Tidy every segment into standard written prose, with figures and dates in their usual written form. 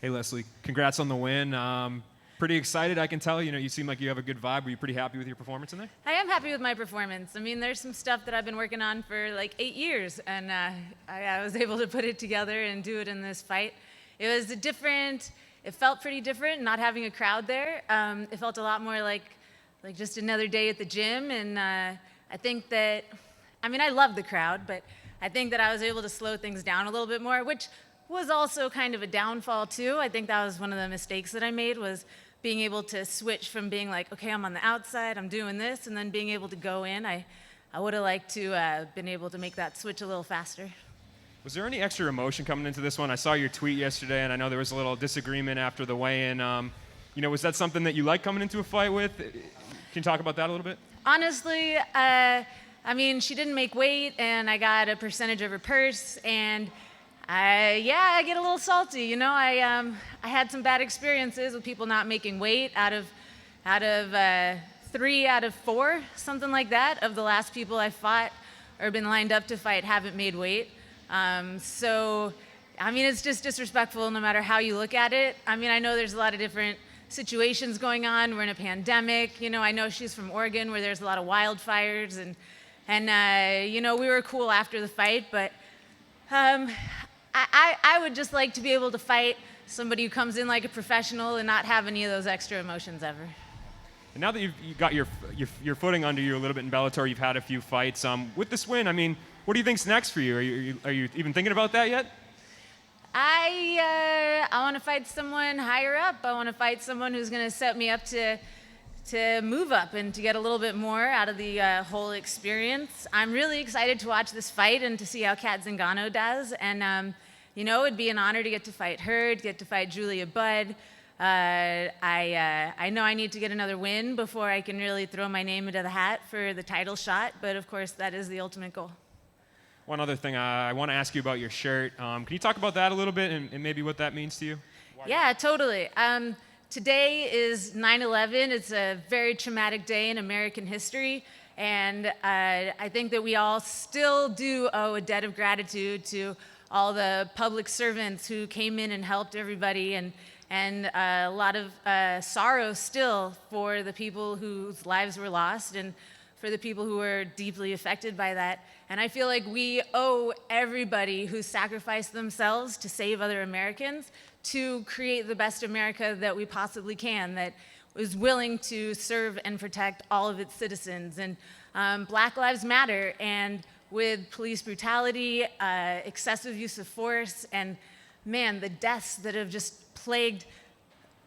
Hey, Leslie, congrats on the win. Pretty excited, I can tell. You seem like you have a good vibe. Were you pretty happy with your performance in there? I am happy with my performance. I mean, there's some stuff that I've been working on for like 8 years, and I was able to put it together and do it in this fight. It felt pretty different not having a crowd there. It felt a lot more like just another day at the gym, and I think that, I mean, I love the crowd, but I think that I was able to slow things down a little bit more, which was also kind of a downfall too. I think that was one of the mistakes that I made, was being able to switch from being like, okay, I'm on the outside, I'm doing this, and then being able to go in. I would have liked to been able to make that switch a little faster. Was there any extra emotion coming into this one? I saw your tweet yesterday, and I know there was a little disagreement after the weigh-in. Was that something that you like coming into a fight with? Can you talk about that a little bit? Honestly, I mean, she didn't make weight, and I got a percentage of her purse, and I get a little salty. I had some bad experiences with people not making weight. Out of 3 out of 4, something like that, of the last people I fought or been lined up to fight haven't made weight. So, I mean, it's just disrespectful no matter how you look at it. I mean, I know there's a lot of different situations going on. We're in a pandemic. I know she's from Oregon, where there's a lot of wildfires, and we were cool after the fight, but I would just like to be able to fight somebody who comes in like a professional and not have any of those extra emotions ever. And now that you've got your footing under you a little bit in Bellator, you've had a few fights. With this win, I mean, what do you think's next for you? Are you even thinking about that yet? I want to fight someone higher up. I want to fight someone who's going to set me up to move up and to get a little bit more out of the whole experience. I'm really excited to watch this fight and to see how Kat Zingano does. And, it'd be an honor to get to fight her, to get to fight Julia Budd. I know I need to get another win before I can really throw my name into the hat for the title shot, but of course that is the ultimate goal. One other thing, I want to ask you about your shirt. Can you talk about that a little bit and maybe what that means to you? Yeah, totally. Today is 9/11. It's a very traumatic day in American history, and I think that we all still do owe a debt of gratitude to all the public servants who came in and helped everybody, and a lot of sorrow still for the people whose lives were lost and for the people who were deeply affected by that. And I feel like we owe everybody who sacrificed themselves to save other Americans to create the best America that we possibly can, that is willing to serve and protect all of its citizens. And Black Lives Matter, and with police brutality, excessive use of force, and man, the deaths that have just plagued,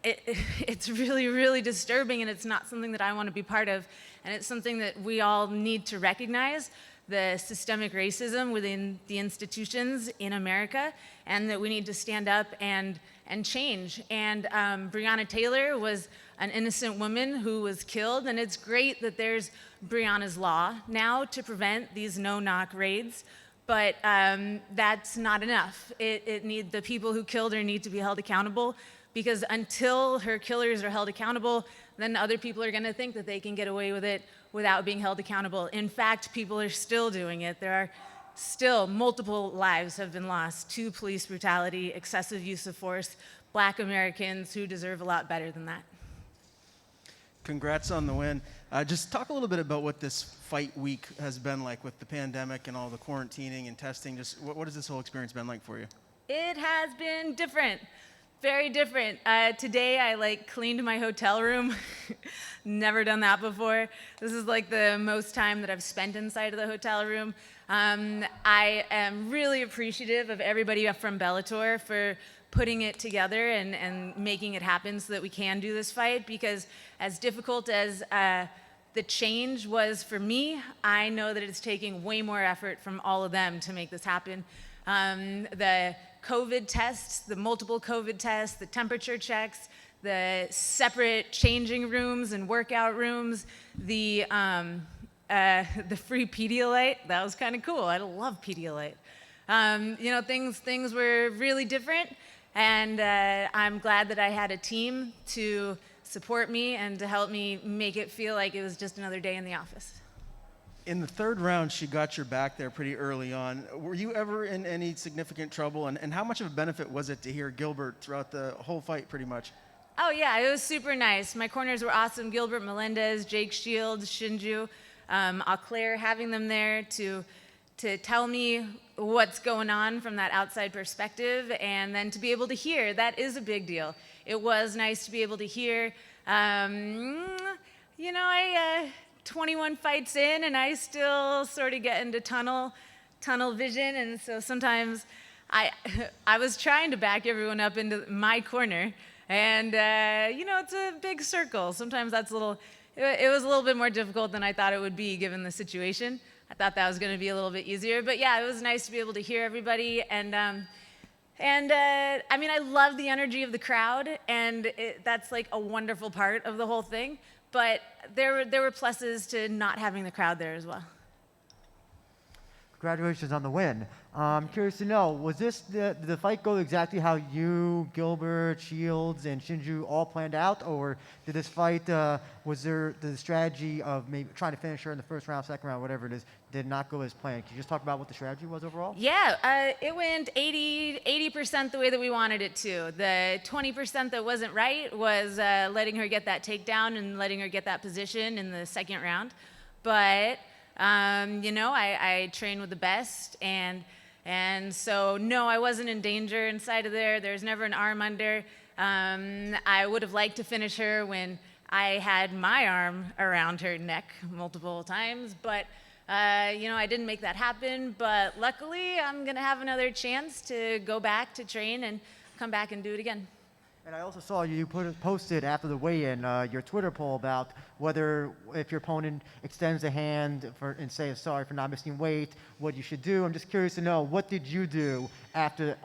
it's really, really disturbing, and it's not something that I want to be part of. And it's something that we all need to recognize, the systemic racism within the institutions in America, and that we need to stand up and change. And Breonna Taylor was an innocent woman who was killed, and it's great that there's Breonna's Law now to prevent these no-knock raids, but that's not enough. The people who killed her need to be held accountable, because until her killers are held accountable, then other people are going to think that they can get away with it without being held accountable. In fact, people are still doing it. There are still multiple lives have been lost to police brutality, excessive use of force, Black Americans who deserve a lot better than that. Congrats on the win. Just talk a little bit about what this fight week has been like with the pandemic and all the quarantining and testing. Just what has this whole experience been like for you? It has been different. Very different. Today I cleaned my hotel room. Never done that before. This is the most time that I've spent inside of the hotel room. I am really appreciative of everybody from Bellator for putting it together and making it happen so that we can do this fight, because as difficult as the change was for me, I know that it's taking way more effort from all of them to make this happen. The COVID tests, the multiple COVID tests, the temperature checks, the separate changing rooms and workout rooms, the free Pedialyte, that was kind of cool. I love Pedialyte. Things were really different, and I'm glad that I had a team to support me and to help me make it feel like it was just another day in the office. In the third round, she got your back there pretty early on. Were you ever in any significant trouble? And how much of a benefit was it to hear Gilbert throughout the whole fight pretty much? Oh yeah, it was super nice. My corners were awesome. Gilbert Melendez, Jake Shields, Shinju, Auclair, having them there to tell me what's going on from that outside perspective, and then to be able to hear, that is a big deal. It was nice to be able to hear. You know, I 21 fights in, and I still sort of get into tunnel vision, and so sometimes I was trying to back everyone up into my corner, and you know, it's a big circle. Sometimes that's it was a little bit more difficult than I thought it would be given the situation. I thought that was going to be a little bit easier, but yeah, it was nice to be able to hear everybody, and I mean, I love the energy of the crowd, and that's like a wonderful part of the whole thing. But there were pluses to not having the crowd there as well. Congratulations on the win. I'm curious to know, was this did the fight go exactly how you, Gilbert, Shields, and Shinju all planned out, or did this fight was there the strategy of maybe trying to finish her in the first round, second round, whatever it is, did not go as planned? Can you just talk about what the strategy was overall? Yeah, it went 80% the way that we wanted it to. The 20% that wasn't right was letting her get that takedown and letting her get that position in the second round. But you know, I train with the best, and so no, I wasn't in danger inside of there. There's never an arm under. I would have liked to finish her when I had my arm around her neck multiple times, but you know, I didn't make that happen. But luckily, I'm gonna have another chance to go back to train and come back and do it again. And I also saw you posted after the weigh-in your Twitter poll about whether if your opponent extends a hand and say sorry for not missing weight, what you should do. I'm just curious to know, what did you do after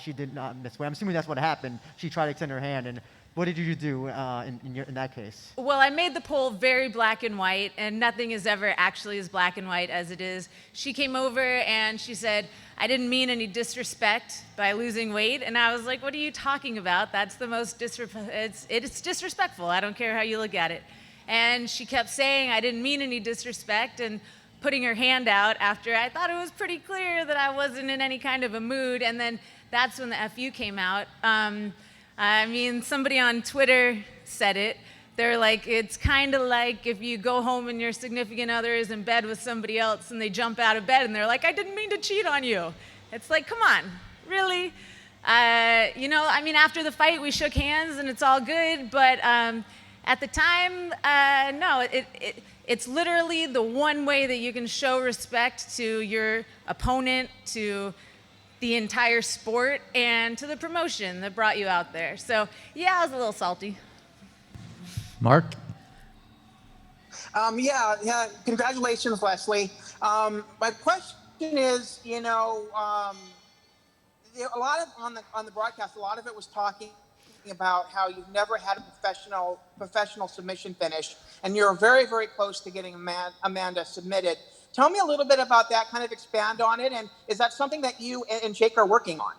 she did not miss weight? I'm assuming that's what happened. She tried to extend her hand, and what did you do in that case? Well, I made the poll very black and white, and nothing is ever actually as black and white as it is. She came over and she said, I didn't mean any disrespect by losing weight. And I was like, what are you talking about? That's the most it's disrespectful. I don't care how you look at it. And she kept saying, I didn't mean any disrespect, and putting her hand out after I thought it was pretty clear that I wasn't in any kind of a mood. And then that's when the FU came out. I mean, somebody on Twitter said it. They're like, it's kind of like if you go home and your significant other is in bed with somebody else and they jump out of bed and they're like, I didn't mean to cheat on you. It's like, come on, really? You know, I mean, after the fight, we shook hands and it's all good. But at the time, no, it's literally the one way that you can show respect to your opponent, to the entire sport, and to the promotion that brought you out there. So yeah, I was a little salty. Mark? Yeah, congratulations, Leslie. My question is, you know, a lot of on the broadcast, a lot of it was talking about how you've never had a professional submission finish, and you're very, very close to getting Amanda submitted. Tell me a little bit about that, kind of expand on it, and is that something that you and Jake are working on?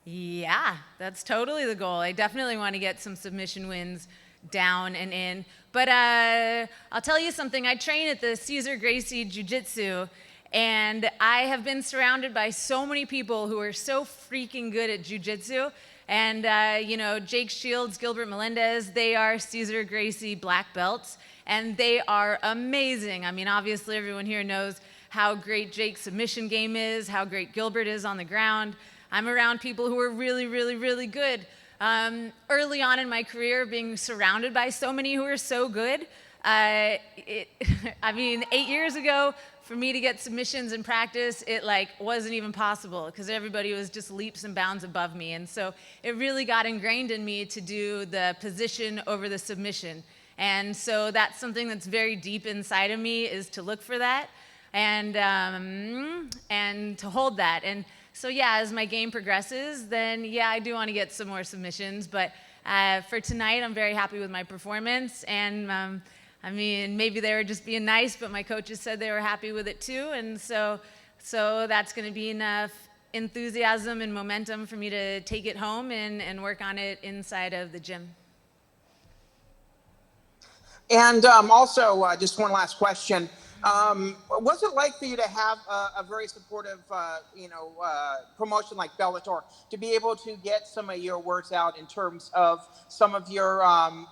Yeah, that's totally the goal. I definitely want to get some submission wins down and in. But I'll tell you something. I train at the Cesar Gracie Jiu-Jitsu, and I have been surrounded by so many people who are so freaking good at jiu-jitsu. And, you know, Jake Shields, Gilbert Melendez, they are Cesar Gracie black belts, and they are amazing. I mean, obviously, everyone here knows how great Jake's submission game is, how great Gilbert is on the ground. I'm around people who are really, really, really good. Early on in my career, being surrounded by so many who are so good, I mean, 8 years ago, for me to get submissions in practice, it like wasn't even possible because everybody was just leaps and bounds above me. And so it really got ingrained in me to do the position over the submission. And so that's something that's very deep inside of me, is to look for that and to hold that. And so yeah, as my game progresses, then yeah, I do want to get some more submissions. But for tonight, I'm very happy with my performance. And I mean, maybe they were just being nice, but my coaches said they were happy with it too. And so that's going to be enough enthusiasm and momentum for me to take it home and work on it inside of the gym. And also, just one last question. What's it like for you to have a very supportive, promotion like Bellator, to be able to get some of your words out in terms of some of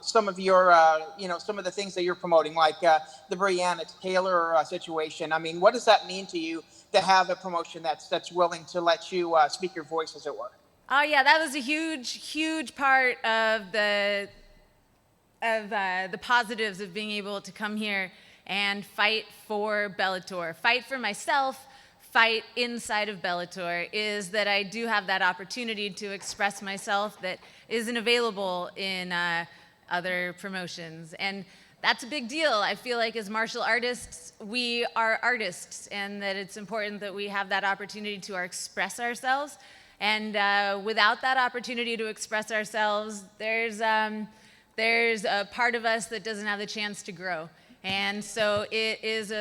some of the things that you're promoting, like the Breonna Taylor situation? I mean, what does that mean to you to have a promotion that's willing to let you speak your voice, as it were? Oh yeah, that was a huge part of the positives of being able to come here and fight for Bellator, fight for myself, fight inside of Bellator, is that I do have that opportunity to express myself that isn't available in other promotions. And that's a big deal. I feel like as martial artists, we are artists, and that it's important that we have that opportunity to express ourselves. And without that opportunity to express ourselves, there's a part of us that doesn't have the chance to grow. And so it is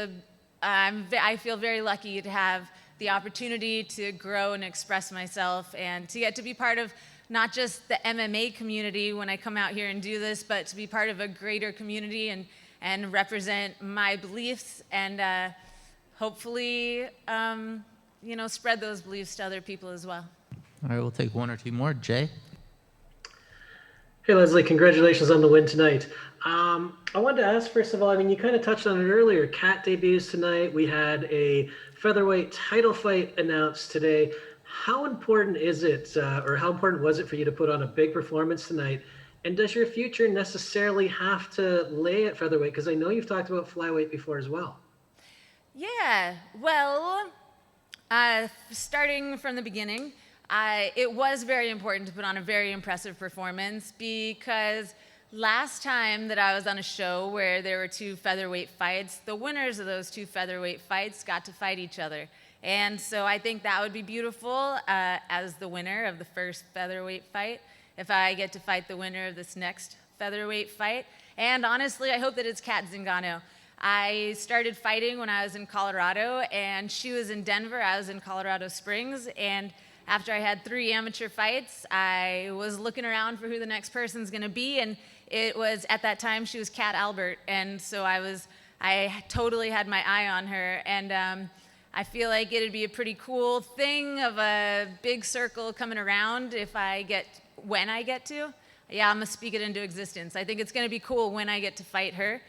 I feel very lucky to have the opportunity to grow and express myself, and to get to be part of not just the MMA community when I come out here and do this, but to be part of a greater community and represent my beliefs, and hopefully, spread those beliefs to other people as well. All right, we'll take one or two more. Jay? Hey, Leslie, congratulations on the win tonight. I wanted to ask, first of all, I mean, you kind of touched on it earlier. Kat debuts tonight. We had a featherweight title fight announced today. How important is it, or how important was it for you to put on a big performance tonight? And does your future necessarily have to lay at featherweight? Because I know you've talked about flyweight before as well. Yeah, well, starting from the beginning, it was very important to put on a very impressive performance, because last time that I was on a show where there were two featherweight fights, the winners of those two featherweight fights got to fight each other. And so I think that would be beautiful as the winner of the first featherweight fight, if I get to fight the winner of this next featherweight fight. And honestly, I hope that it's Kat Zingano. I started fighting when I was in Colorado, and she was in Denver. I was in Colorado Springs, and after I had 3 amateur fights, I was looking around for who the next person's gonna be, and it was, at that time, she was Kat Albert, and so I totally had my eye on her, and I feel like it'd be a pretty cool thing of a big circle coming around when I get to. Yeah, I'm gonna speak it into existence. I think it's gonna be cool when I get to fight her,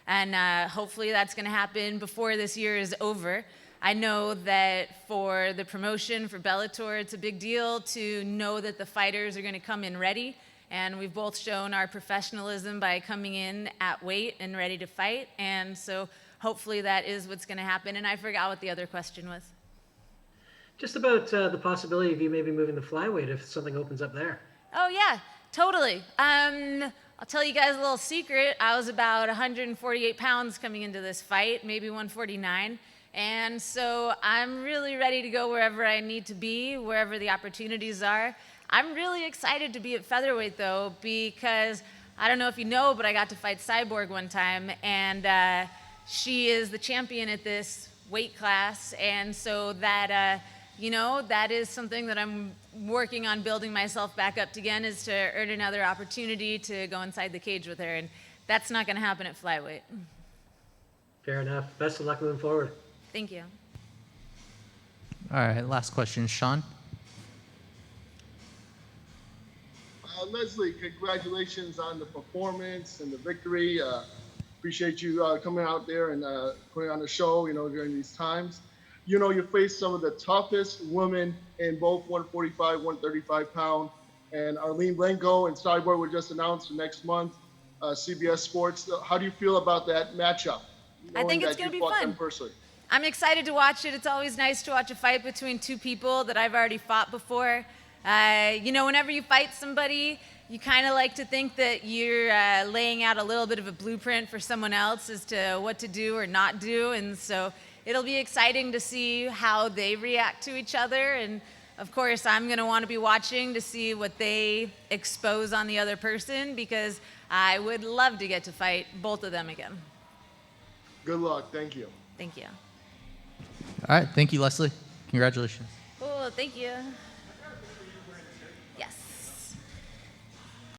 and hopefully that's gonna happen before this year is over. I know that for the promotion, for Bellator, it's a big deal to know that the fighters are going to come in ready, and we've both shown our professionalism by coming in at weight and ready to fight, and so hopefully that is what's going to happen. And I forgot what the other question was. Just about the possibility of you maybe moving to flyweight if something opens up there. Oh yeah, totally. I'll tell you guys a little secret. I was about 148 pounds coming into this fight, maybe 149. And so I'm really ready to go wherever I need to be, wherever the opportunities are. I'm really excited to be at featherweight, though, because I don't know if you know, but I got to fight Cyborg one time, and she is the champion at this weight class. And so that, that is something that I'm working on building myself back up again, is to earn another opportunity to go inside the cage with her. And that's not going to happen at flyweight. Fair enough. Best of luck moving forward. Thank you. All right, last question, Sean. Leslie, congratulations on the performance and the victory. Appreciate you coming out there and putting on the show, during these times. You faced some of the toughest women in both 145, 135 pound, and Arlene Blanco and Cyborg were just announced for next month, CBS Sports. How do you feel about that matchup? I think it's going to be fun. I'm excited to watch it. It's always nice to watch a fight between two people that I've already fought before. Whenever you fight somebody, you kind of like to think that you're laying out a little bit of a blueprint for someone else as to what to do or not do. And so it'll be exciting to see how they react to each other. And of course, I'm going to want to be watching to see what they expose on the other person, because I would love to get to fight both of them again. Good luck. Thank you. Thank you. All right, thank you, Leslie. Congratulations. Oh, thank you.